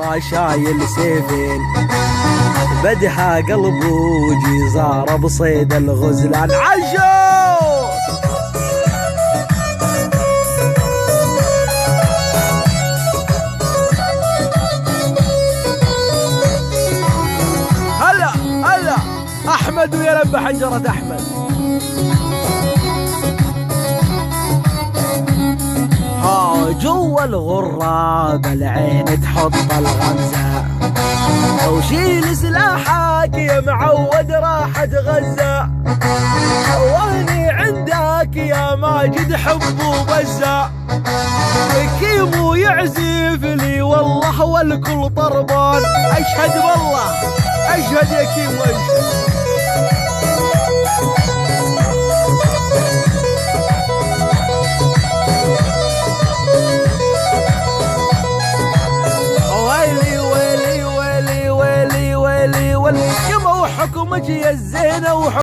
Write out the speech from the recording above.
ما شايل سيفين، بدها قلب وجزارة بصيد الغزلان. عجو هلا هلا أحمد ويا لب حنجرة أحمد. جوا الغراب العين تحط الغمزة، وشيل سلاحك يا معود راح تغزى، واني عندك يا ماجد حب وبزة، كيمو يعزف لي والله والكل طربان. اشهد والله اشهد يا كيمو اشهد. ويلي ويلي ويلي ويلي ويلي يا حكمك يا الزينة